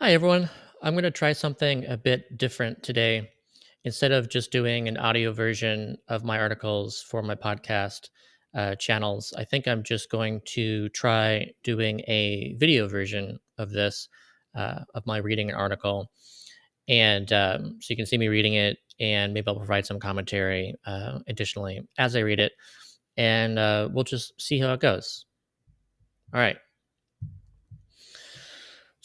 Hi, everyone. I'm going to try something a bit different today. Instead of just doing an audio version of my articles for my podcast channels, I think I'm just going to try doing a video version of this, of my reading an article. And so you can see me reading it, and maybe I'll provide some commentary additionally as I read it. And we'll just see how it goes. All right.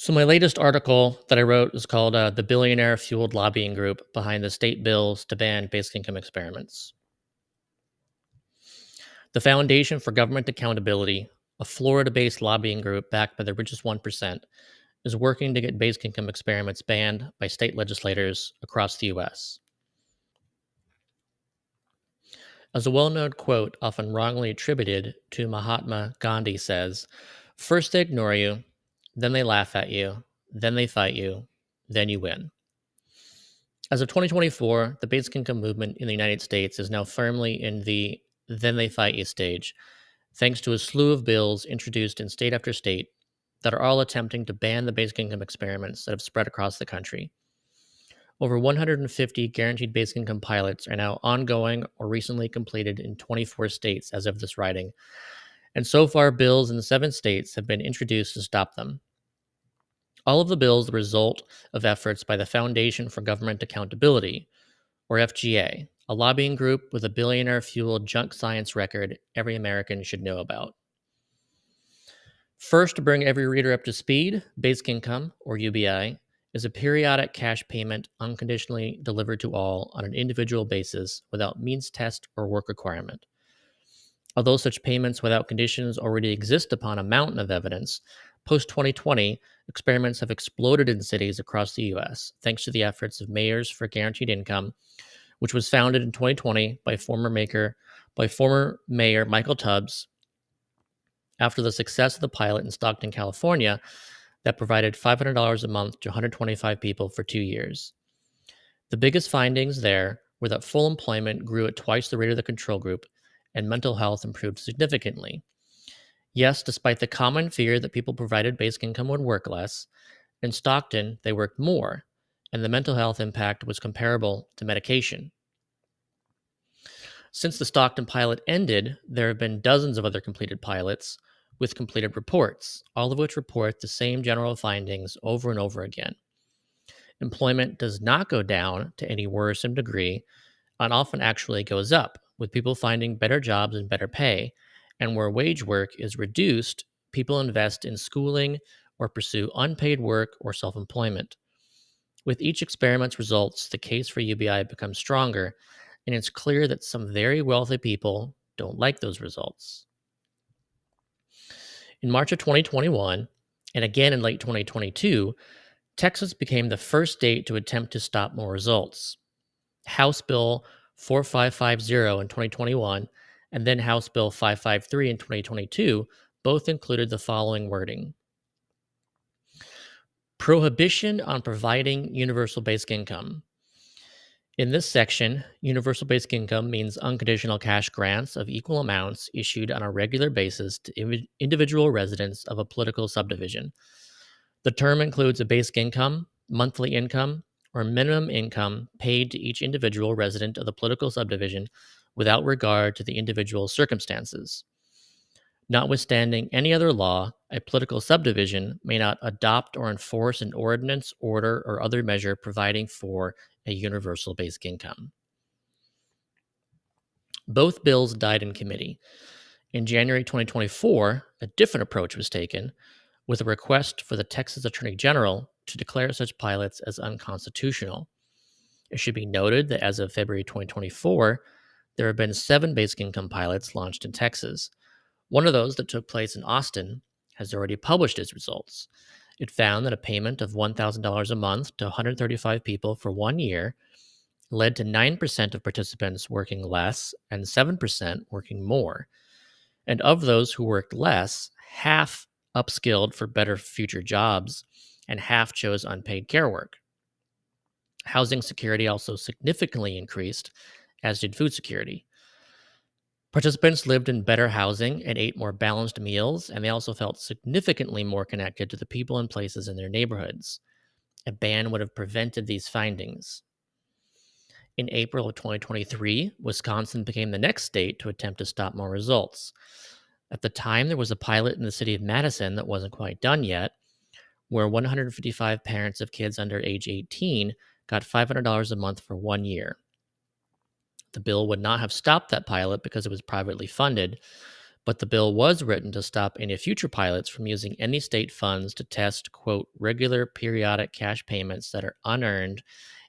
So, my latest article that I wrote is called The Billionaire-Fueled Lobbying Group Behind the State Bills to Ban Basic Income Experiments. The Foundation for Government Accountability, a Florida based lobbying group backed by the richest 1%, is working to get basic income experiments banned by state legislators across the U.S. As a well known quote, often wrongly attributed to Mahatma Gandhi, says, "First they ignore you, then they laugh at you, then they fight you, then you win." As of 2024, the basic income movement in the United States is now firmly in the then they fight you stage, thanks to a slew of bills introduced in state after state that are all attempting to ban the basic income experiments that have spread across the country. Over 150 guaranteed basic income pilots are now ongoing or recently completed in 24 states as of this writing, and so far bills in 7 states have been introduced to stop them. All of the bills are the result of efforts by the Foundation for Government Accountability, or FGA, a lobbying group with a billionaire-fueled junk science record every American should know about. First, to bring every reader up to speed, basic income, or UBI, is a periodic cash payment unconditionally delivered to all on an individual basis without means test or work requirement. Although such payments without conditions already exist upon a mountain of evidence, post-2020, experiments have exploded in cities across the U.S. thanks to the efforts of Mayors for Guaranteed Income, which was founded in 2020 by former Mayor Michael Tubbs after the success of the pilot in Stockton, California, that provided $500 a month to 125 people for 2 years. The biggest findings there were that full employment grew at twice the rate of the control group, and mental health improved significantly. Yes, despite the common fear that people provided basic income would work less, in Stockton they worked more, and the mental health impact was comparable to medication. Since the Stockton pilot ended, there have been dozens of other completed pilots with completed reports, all of which report the same general findings over and over again. Employment does not go down to any worrisome degree, and often actually goes up, with people finding better jobs and better pay. And where wage work is reduced, people invest in schooling or pursue unpaid work or self employment. With each experiment's results, the case for UBI becomes stronger, and it's clear that some very wealthy people don't like those results. In March of 2021, and again in late 2022, Texas became the first state to attempt to stop more results. House Bill 4550 in 2021 and then House Bill 553 in 2022 both included the following wording: prohibition on providing universal basic income. In this section, universal basic income means unconditional cash grants of equal amounts issued on a regular basis to individual residents of a political subdivision. The term includes a basic income, monthly income, or minimum income paid to each individual resident of the political subdivision without regard to the individual's circumstances. Notwithstanding any other law, a political subdivision may not adopt or enforce an ordinance, order, or other measure providing for a universal basic income. Both bills died in committee. In January 2024, a different approach was taken, with a request for the Texas Attorney General to declare such pilots as unconstitutional. It should be noted that as of February 2024, there have been 7 basic income pilots launched in Texas. One of those that took place in Austin has already published its results. It found that a payment of $1,000 a month to 135 people for 1 year led to 9% of participants working less and 7% working more. And of those who worked less, half upskilled for better future jobs, and half chose unpaid care work. Housing security also significantly increased, as did food security. Participants lived in better housing and ate more balanced meals, and they also felt significantly more connected to the people and places in their neighborhoods. A ban would have prevented these findings. In April of 2023, Wisconsin became the next state to attempt to stop more results. At the time, there was a pilot in the city of Madison that wasn't quite done yet, where 155 parents of kids under age 18 got $500 a month for 1 year. The bill would not have stopped that pilot because it was privately funded, but the bill was written to stop any future pilots from using any state funds to test, quote, regular periodic cash payments that are unearned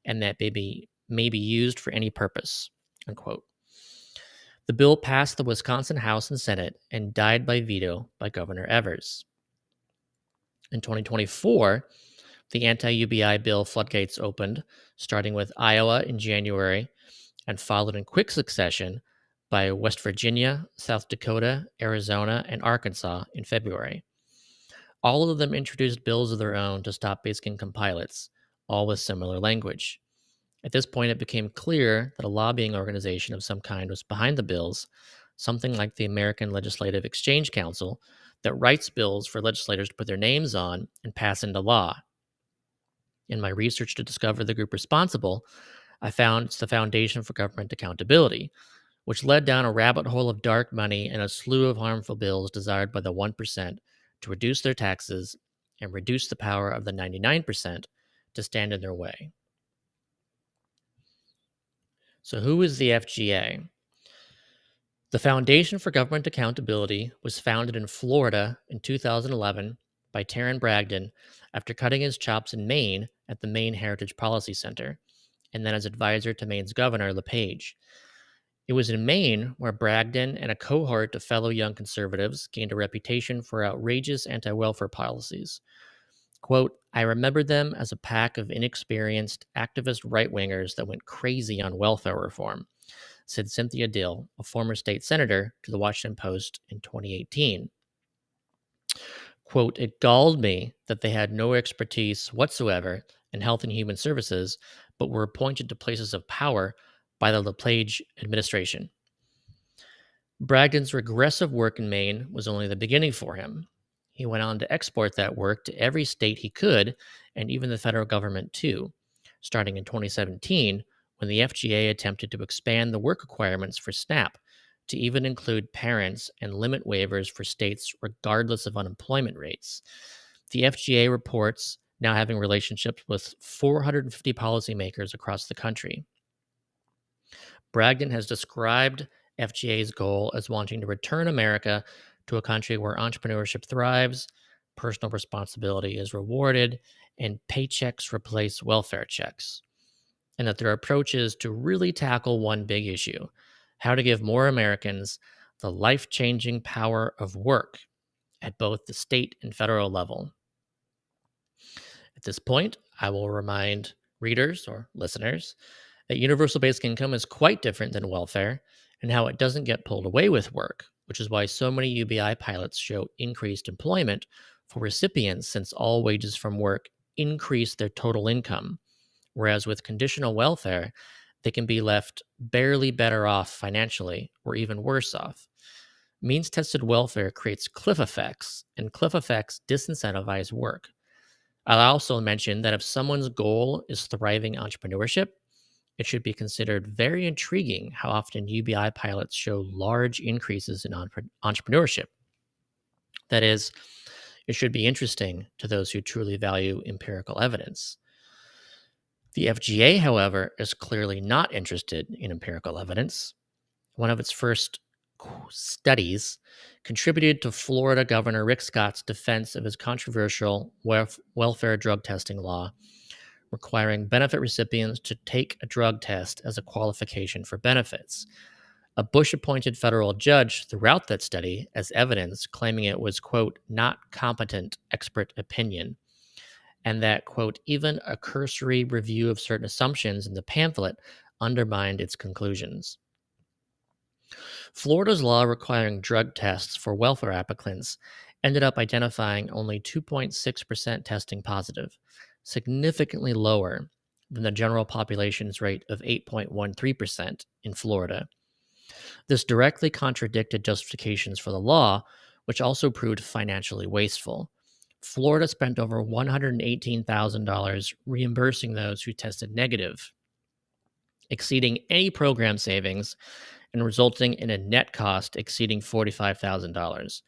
and that may be used for any purpose, unquote. The bill passed the Wisconsin House and Senate and died by veto by Governor Evers. In 2024, the anti-UBI bill floodgates opened, starting with Iowa in January and followed in quick succession by West Virginia, South Dakota, Arizona, and Arkansas in February. All of them introduced bills of their own to stop basic income pilots, all with similar language. At this point, it became clear that a lobbying organization of some kind was behind the bills, something like the American Legislative Exchange Council, that writes bills for legislators to put their names on and pass into law. In my research to discover the group responsible, I found it's the Foundation for Government Accountability, which led down a rabbit hole of dark money and a slew of harmful bills desired by the 1% to reduce their taxes and reduce the power of the 99% to stand in their way. So who is the FGA? The Foundation for Government Accountability was founded in Florida in 2011 by Taryn Bragdon after cutting his chops in Maine at the Maine Heritage Policy Center, and then as advisor to Maine's governor, LePage. It was in Maine where Bragdon and a cohort of fellow young conservatives gained a reputation for outrageous anti-welfare policies. Quote, I remember them as a pack of inexperienced activist right-wingers that went crazy on welfare reform, said Cynthia Dill, a former state senator, to the Washington Post in 2018. Quote, it galled me that they had no expertise whatsoever in health and human services, but were appointed to places of power by the LePage administration. Bragdon's regressive work in Maine was only the beginning for him. He went on to export that work to every state he could, and even the federal government too, starting in 2017, when the FGA attempted to expand the work requirements for SNAP to even include parents and limit waivers for states regardless of unemployment rates. The FGA reports now having relationships with 450 policymakers across the country. Bragdon has described FGA's goal as wanting to return America to a country where entrepreneurship thrives, personal responsibility is rewarded, and paychecks replace welfare checks. And that their approach is to really tackle one big issue: how to give more Americans the life-changing power of work at both the state and federal level. At this point, I will remind readers or listeners that universal basic income is quite different than welfare and how it doesn't get pulled away with work, which is why so many UBI pilots show increased employment for recipients, since all wages from work increase their total income. Whereas with conditional welfare, they can be left barely better off financially or even worse off. Means-tested welfare creates cliff effects, and cliff effects disincentivize work. I'll also mention that if someone's goal is thriving entrepreneurship, it should be considered very intriguing how often UBI pilots show large increases in entrepreneurship. That is, it should be interesting to those who truly value empirical evidence. The FGA, however, is clearly not interested in empirical evidence. One of its first studies contributed to Florida Governor Rick Scott's defense of his controversial welfare drug testing law, requiring benefit recipients to take a drug test as a qualification for benefits. A Bush-appointed federal judge threw out that study as evidence, claiming it was, quote, not competent expert opinion, and that, quote, even a cursory review of certain assumptions in the pamphlet undermined its conclusions. Florida's law requiring drug tests for welfare applicants ended up identifying only 2.6% testing positive, significantly lower than the general population's rate of 8.13% in Florida. This directly contradicted justifications for the law, which also proved financially wasteful. Florida spent over $118,000 reimbursing those who tested negative, exceeding any program savings and resulting in a net cost exceeding $45,000.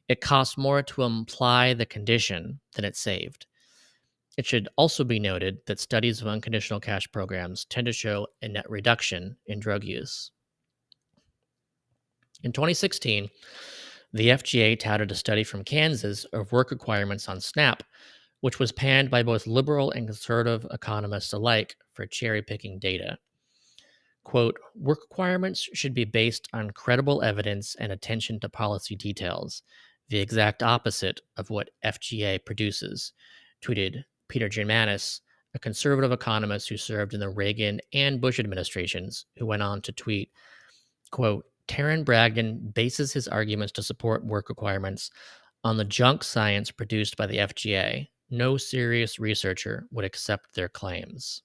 It cost more to imply the condition than it saved. It should also be noted that studies of unconditional cash programs tend to show a net reduction in drug use. In 2016, the FGA touted a study from Kansas of work requirements on SNAP, which was panned by both liberal and conservative economists alike for cherry-picking data. Quote, work requirements should be based on credible evidence and attention to policy details, the exact opposite of what FGA produces, tweeted Peter Germanis, a conservative economist who served in the Reagan and Bush administrations, who went on to tweet, quote, Taryn Bragdon bases his arguments to support work requirements on the junk science produced by the FGA. No serious researcher would accept their claims.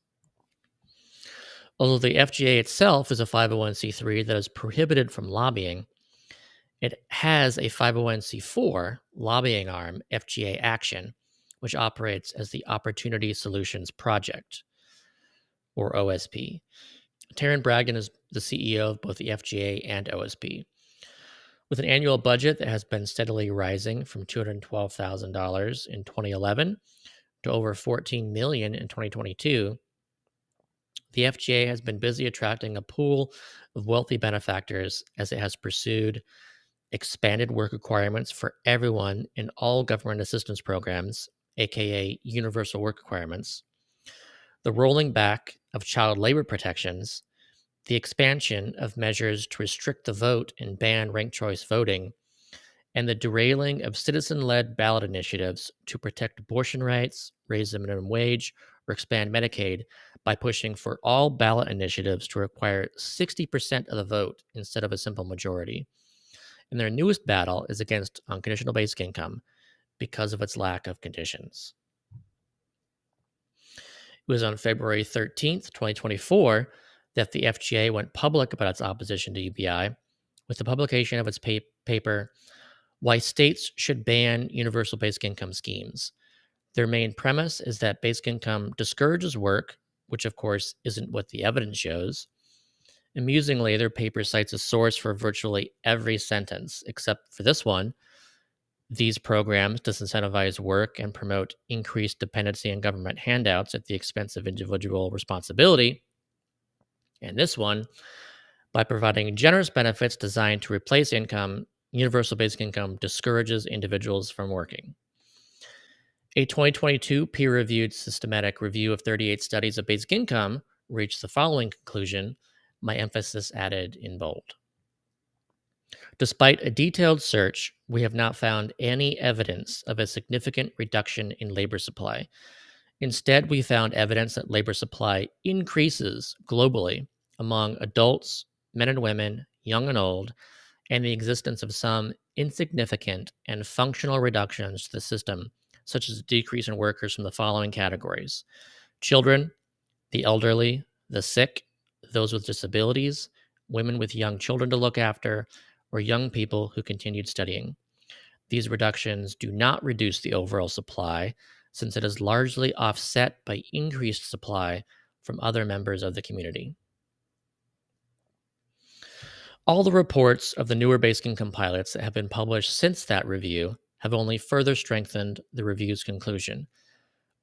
Although the FGA itself is a 501c3 that is prohibited from lobbying, it has a 501c4 lobbying arm, FGA Action, which operates as the Opportunity Solutions Project, or OSP. Taryn Bragdon is the CEO of both the FGA and OSP. With an annual budget that has been steadily rising from $212,000 in 2011 to over $14 million in 2022, the FGA has been busy attracting a pool of wealthy benefactors as it has pursued expanded work requirements for everyone in all government assistance programs, aka universal work requirements, the rolling back of child labor protections, the expansion of measures to restrict the vote and ban ranked choice voting, and the derailing of citizen-led ballot initiatives to protect abortion rights, raise the minimum wage, or expand Medicaid by pushing for all ballot initiatives to require 60% of the vote instead of a simple majority. And their newest battle is against unconditional basic income because of its lack of conditions. It was on February 13th, 2024, that the FGA went public about its opposition to UBI with the publication of its paper, Why States Should Ban Universal Basic Income Schemes. Their main premise is that basic income discourages work, which of course isn't what the evidence shows. Amusingly, their paper cites a source for virtually every sentence, except for this one. These programs disincentivize work and promote increased dependency on government handouts at the expense of individual responsibility. And this one, by providing generous benefits designed to replace income, universal basic income discourages individuals from working. A 2022 peer-reviewed systematic review of 38 studies of basic income reached the following conclusion, my emphasis added in bold. Despite a detailed search, we have not found any evidence of a significant reduction in labor supply. Instead, we found evidence that labor supply increases globally among adults, men and women, young and old, and the existence of some insignificant and functional reductions to the system, such as a decrease in workers from the following categories: children, the elderly, the sick, those with disabilities, women with young children to look after, or young people who continued studying. These reductions do not reduce the overall supply, since it is largely offset by increased supply from other members of the community. All the reports of the newer basic income pilots that have been published since that review have only further strengthened the review's conclusion.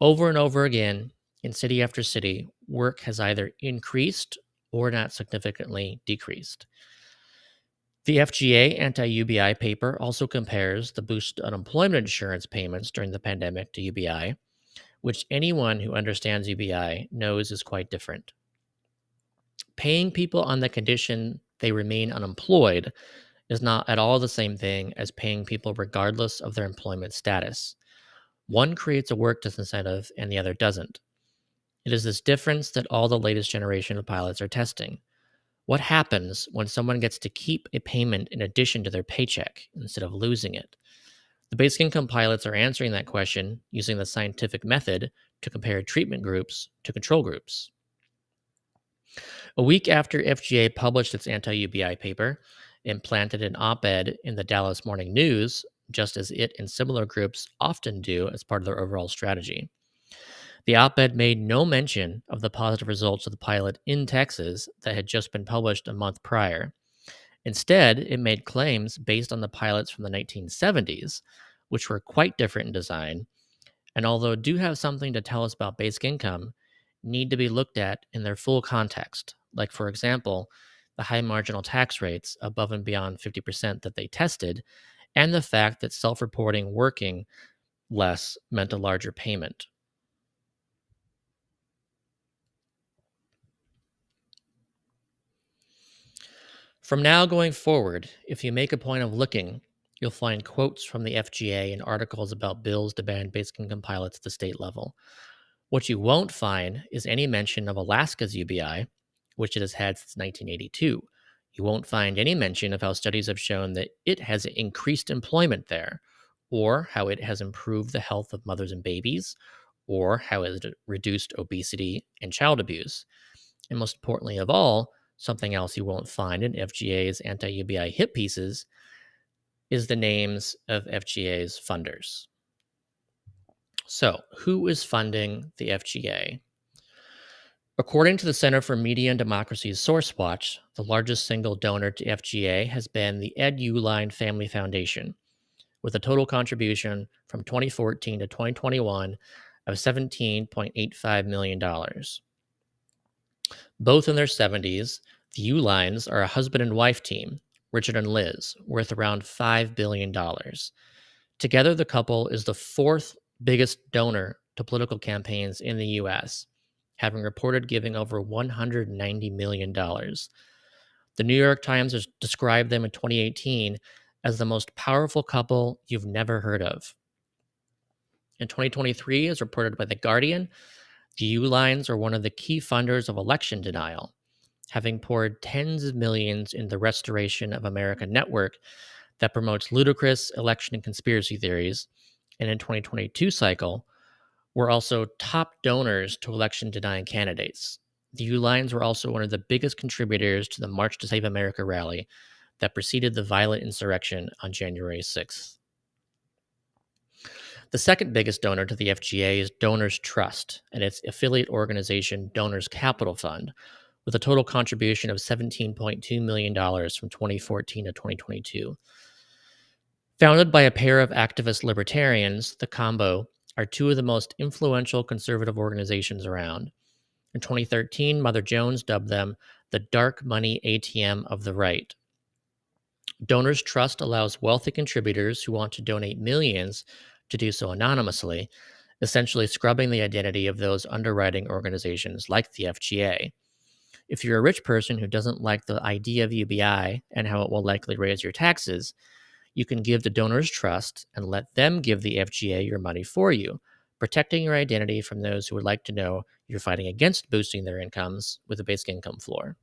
Over and over again, in city after city, work has either increased or not significantly decreased. The FGA anti-UBI paper also compares the boosted unemployment insurance payments during the pandemic to UBI, which anyone who understands UBI knows is quite different. Paying people on the condition they remain unemployed is not at all the same thing as paying people regardless of their employment status. One creates a work disincentive and the other doesn't. It is this difference that all the latest generation of pilots are testing. What happens when someone gets to keep a payment in addition to their paycheck instead of losing it? The basic income pilots are answering that question using the scientific method to compare treatment groups to control groups. A week after FGA published its anti-UBI paper and planted an op-ed in the Dallas Morning News, just as it and similar groups often do as part of their overall strategy. The op-ed made no mention of the positive results of the pilot in Texas that had just been published a month prior. Instead, it made claims based on the pilots from the 1970s, which were quite different in design, and although do have something to tell us about basic income, need to be looked at in their full context. Like, for example, the high marginal tax rates above and beyond 50% that they tested, and the fact that self reporting working less meant a larger payment. From now going forward, if you make a point of looking, you'll find quotes from the FGA and articles about bills to ban basic income pilots at the state level. What you won't find is any mention of Alaska's UBI, which it has had since 1982. You won't find any mention of how studies have shown that it has increased employment there, or how it has improved the health of mothers and babies, or how it has reduced obesity and child abuse. And most importantly of all, something else you won't find in FGA's anti-UBI hit pieces is the names of FGA's funders. So, who is funding the FGA? According to the Center for Media and Democracy's SourceWatch, the largest single donor to FGA has been the Ed Uline Family Foundation, with a total contribution from 2014 to 2021 of $17.85 million. Both in their 70s, the Ulines are a husband and wife team, Richard and Liz, worth around $5 billion. Together, the couple is the fourth biggest donor to political campaigns in the U.S., having reported giving over $190 million. The New York Times has described them in 2018 as the most powerful couple you've never heard of. In 2023, as reported by The Guardian, the Ulines are one of the key funders of election denial, having poured tens of millions in the Restoration of America network that promotes ludicrous election and conspiracy theories, and in 2022 cycle, were also top donors to election denying candidates. The Ulines were also one of the biggest contributors to the March to Save America rally that preceded the violent insurrection on January 6th. The second biggest donor to the FGA is Donors Trust and its affiliate organization Donors Capital Fund, with a total contribution of $17.2 million from 2014 to 2022. Founded by a pair of activist libertarians, the combo are two of the most influential conservative organizations around. In 2013, Mother Jones dubbed them the dark money ATM of the right. Donors Trust allows wealthy contributors who want to donate millions to do so anonymously, essentially scrubbing the identity of those underwriting organizations like the FGA. If you're a rich person who doesn't like the idea of UBI and how it will likely raise your taxes, you can give to Donors Trust and let them give the FGA your money for you, protecting your identity from those who would like to know you're fighting against boosting their incomes with a basic income floor.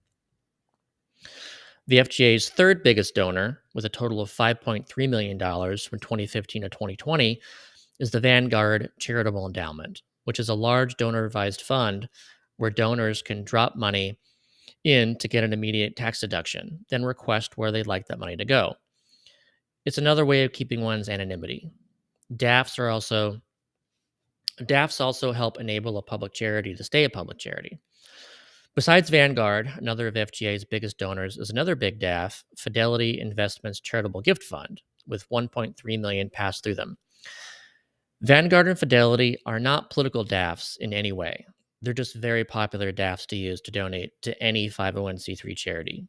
The FGA's third biggest donor, with a total of $5.3 million from 2015 to 2020, is the Vanguard Charitable Endowment, which is a large donor-advised fund where donors can drop money in to get an immediate tax deduction, then request where they'd like that money to go. It's another way of keeping one's anonymity. DAFs also help enable a public charity to stay a public charity. Besides Vanguard, another of FGA's biggest donors is another big DAF, Fidelity Investments Charitable Gift Fund, with $1.3 million passed through them. Vanguard and Fidelity are not political DAFs in any way. They're just very popular DAFs to use to donate to any 501c3 charity.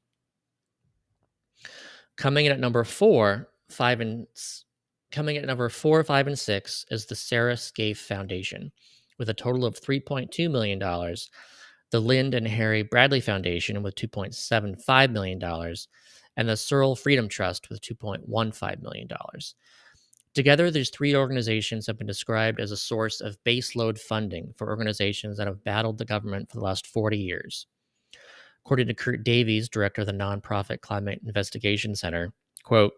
Coming in at number 4, 5, and 6 is the Sarah Scaife Foundation, with a total of $3.2 million, the Lynd and Harry Bradley Foundation with $2.75 million, and the Searle Freedom Trust with $2.15 million. Together, these three organizations have been described as a source of baseload funding for organizations that have battled the government for the last 40 years. According to Kurt Davies, director of the nonprofit Climate Investigation Center, quote,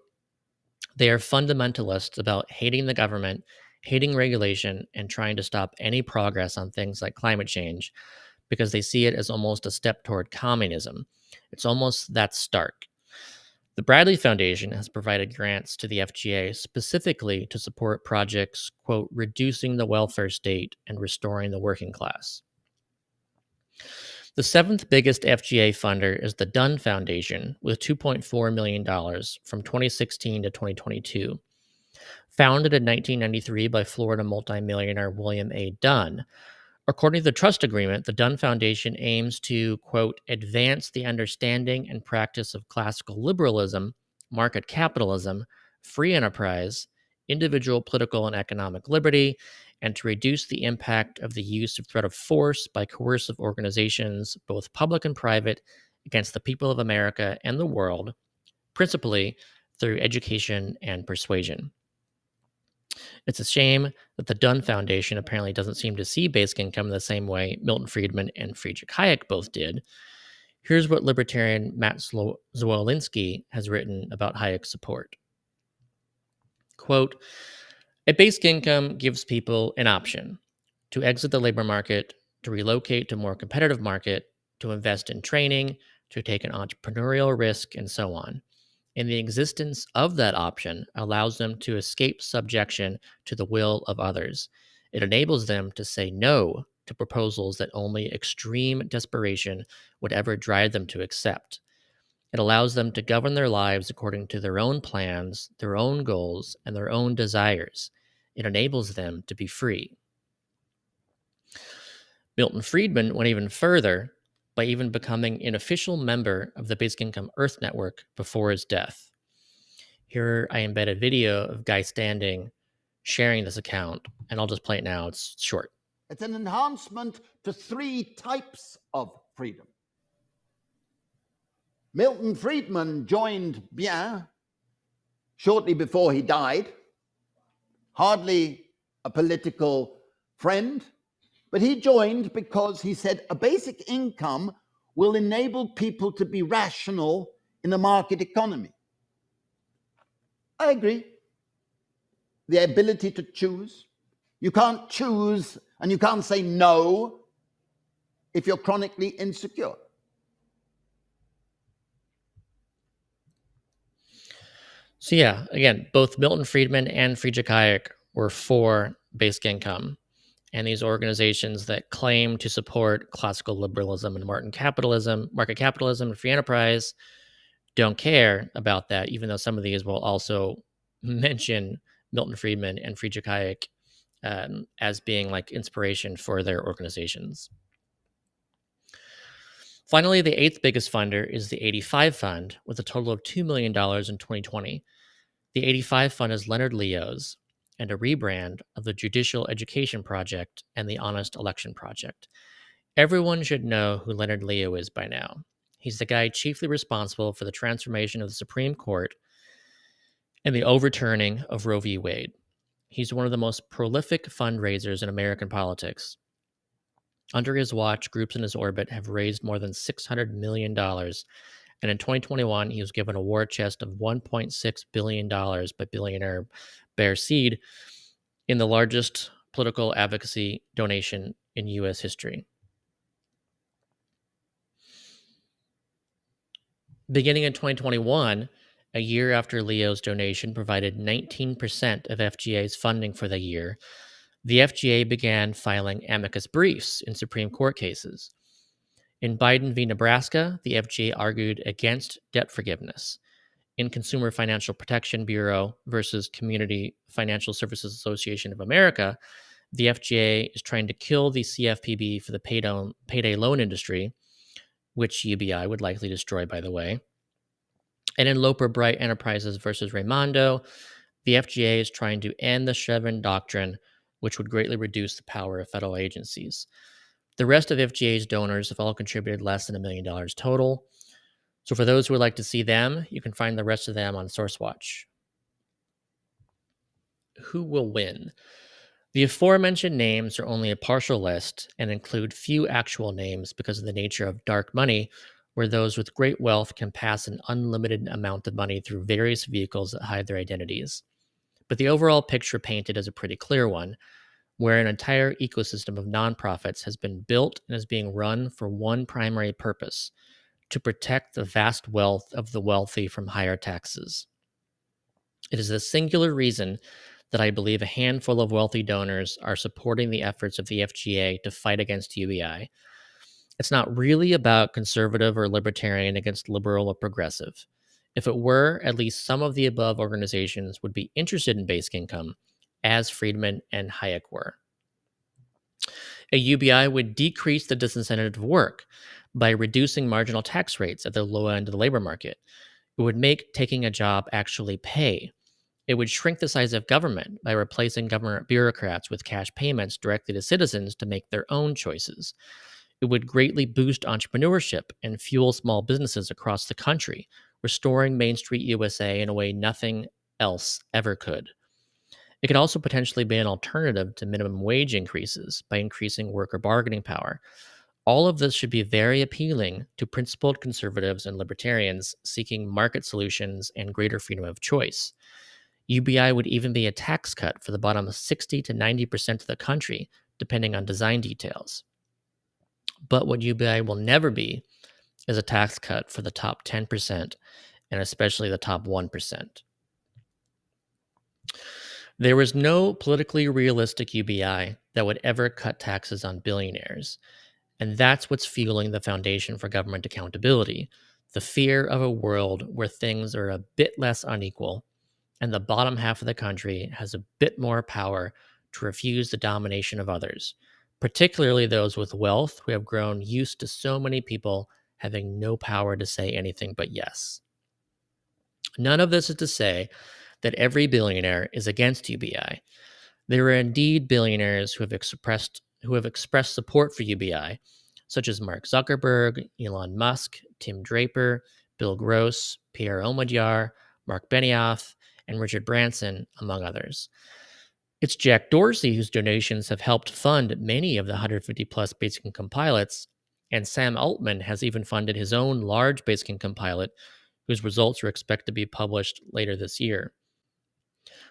"They are fundamentalists about hating the government, hating regulation, and trying to stop any progress on things like climate change because they see it as almost a step toward communism. It's almost that stark. The Bradley Foundation has provided grants to the FGA specifically to support projects, quote, reducing the welfare state and restoring the working class. The seventh biggest FGA funder is the Dunn Foundation, with $2.4 million from 2016 to 2022. Founded in 1993 by Florida multimillionaire William A. Dunn, according to the trust agreement, the Dunn Foundation aims to, quote, advance the understanding and practice of classical liberalism, market capitalism, free enterprise, individual political and economic liberty, and to reduce the impact of the use of threat of force by coercive organizations, both public and private, against the people of America and the world, principally through education and persuasion. It's a shame that the Dunn Foundation apparently doesn't seem to see basic income in the same way Milton Friedman and Friedrich Hayek both did. Here's what libertarian Matt Zwolinski has written about Hayek's support. Quote, a basic income gives people an option to exit the labor market, to relocate to a more competitive market, to invest in training, to take an entrepreneurial risk, and so on. And the existence of that option allows them to escape subjection to the will of others. It enables them to say no to proposals that only extreme desperation would ever drive them to accept. It allows them to govern their lives according to their own plans, their own goals, and their own desires. It enables them to be free. Milton Friedman went even further by even becoming an official member of the Basic Income Earth Network before his death. Here I embedded video of Guy Standing sharing this account, and I'll just play it now. It's short. It's an enhancement to 3 types of freedom. Milton Friedman joined Bien shortly before he died, hardly a political friend, but he joined because he said a basic income will enable people to be rational in a market economy. I agree. The ability to choose. You can't choose and you can't say no if you're chronically insecure. So yeah, again, both Milton Friedman and Friedrich Hayek were for basic income. And these organizations that claim to support classical liberalism and market capitalism and free enterprise don't care about that, even though some of these will also mention Milton Friedman and Friedrich Hayek as being like inspiration for their organizations. Finally, the 8th biggest funder is the 85 Fund, with a total of $2 million in 2020. The 85 Fund is Leonard Leo's and a rebrand of the Judicial Education Project and the Honest Election Project. Everyone should know who Leonard Leo is by now. He's the guy chiefly responsible for the transformation of the Supreme Court and the overturning of Roe v. Wade. He's one of the most prolific fundraisers in American politics. Under his watch, groups in his orbit have raised more than $600 million, and in 2021, he was given a war chest of $1.6 billion by Billionaire-Fueled Seed in the largest political advocacy donation in U.S. history. Beginning in 2021, a year after Leo's donation provided 19% of FGA's funding for the year, the FGA began filing amicus briefs in Supreme Court cases. In Biden v. Nebraska, the FGA argued against debt forgiveness. In Consumer Financial Protection Bureau versus Community Financial Services Association of America, the FGA is trying to kill the CFPB for the payday loan industry, which UBI would likely destroy, by the way. And in Loper Bright Enterprises versus Raimondo, the FGA is trying to end the Chevron doctrine, which would greatly reduce the power of federal agencies. The rest of FGA's donors have all contributed less than $1 million total. So for those who would like to see them, you can find the rest of them on SourceWatch. Who will win? The aforementioned names are only a partial list and include few actual names because of the nature of dark money, where those with great wealth can pass an unlimited amount of money through various vehicles that hide their identities. But the overall picture painted is a pretty clear one, where an entire ecosystem of nonprofits has been built and is being run for one primary purpose: to protect the vast wealth of the wealthy from higher taxes. It is a singular reason that I believe a handful of wealthy donors are supporting the efforts of the FGA to fight against UBI. It's not really about conservative or libertarian against liberal or progressive. If it were, at least some of the above organizations would be interested in basic income, as Friedman and Hayek were. A UBI would decrease the disincentive to work by reducing marginal tax rates at the low end of the labor market. It would make taking a job actually pay. It would shrink the size of government by replacing government bureaucrats with cash payments directly to citizens to make their own choices. It would greatly boost entrepreneurship and fuel small businesses across the country, restoring Main Street USA in a way nothing else ever could. It could also potentially be an alternative to minimum wage increases by increasing worker bargaining power. All of this should be very appealing to principled conservatives and libertarians seeking market solutions and greater freedom of choice. UBI would even be a tax cut for the bottom 60 to 90% of the country, depending on design details. But what UBI will never be is a tax cut for the top 10%, and especially the top 1%. There was no politically realistic UBI that would ever cut taxes on billionaires. And that's what's fueling the Foundation for Government Accountability, the fear of a world where things are a bit less unequal and the bottom half of the country has a bit more power to refuse the domination of others, particularly those with wealth who have grown used to so many people having no power to say anything but yes. None of this is to say that every billionaire is against UBI. There are indeed billionaires who have expressed support for UBI, such as Mark Zuckerberg, Elon Musk, Tim Draper, Bill Gross, Pierre Omidyar, Mark Benioff, and Richard Branson, among others. It's Jack Dorsey whose donations have helped fund many of the 150-plus basic income pilots, and Sam Altman has even funded his own large basic income pilot, whose results are expected to be published later this year.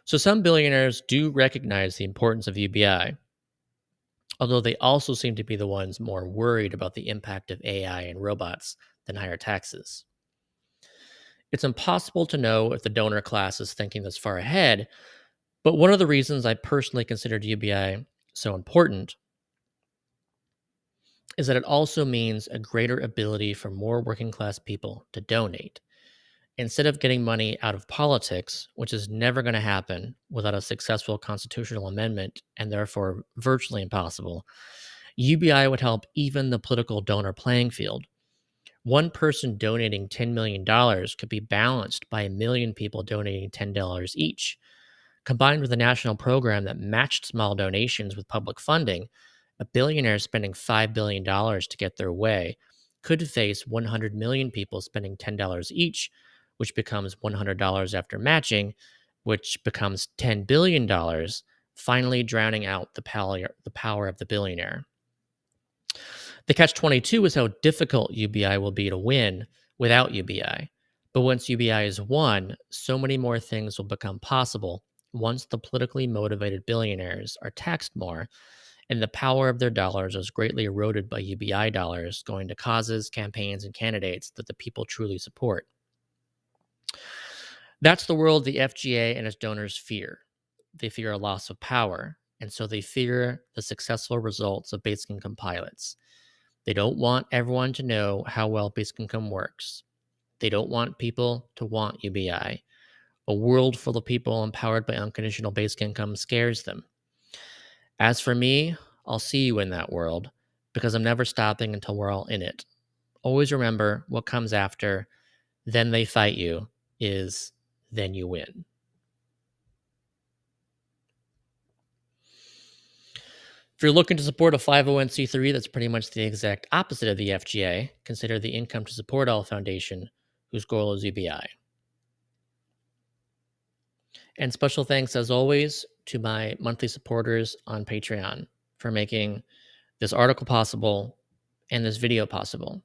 So some billionaires do recognize the importance of UBI, although they also seem to be the ones more worried about the impact of AI and robots than higher taxes. It's impossible to know if the donor class is thinking this far ahead, but one of the reasons I personally considered UBI so important is that it also means a greater ability for more working class people to donate. Instead of getting money out of politics, which is never going to happen without a successful constitutional amendment and therefore virtually impossible, UBI would help even the political donor playing field. One person donating $10 million could be balanced by 1 million people donating $10 each. Combined with a national program that matched small donations with public funding, a billionaire spending $5 billion to get their way could face 100 million people spending $10 each, which becomes $100 after matching, which becomes $10 billion, finally drowning out the power of the billionaire. The catch-22 is how difficult UBI will be to win without UBI. But once UBI is won, so many more things will become possible once the politically motivated billionaires are taxed more and the power of their dollars is greatly eroded by UBI dollars going to causes, campaigns, and candidates that the people truly support. That's the world the FGA and its donors fear. They fear a loss of power, and so they fear the successful results of basic income pilots. They don't want everyone to know how well basic income works. They don't want people to want UBI. A world full of people empowered by unconditional basic income scares them. As for me, I'll see you in that world because I'm never stopping until we're all in it. Always remember what comes after, then they fight you, is then you win. If you're looking to support a 501c3 that's pretty much the exact opposite of the FGA, consider the Income to Support All Foundation, whose goal is UBI. And special thanks, as always, to my monthly supporters on Patreon for making this article possible and this video possible.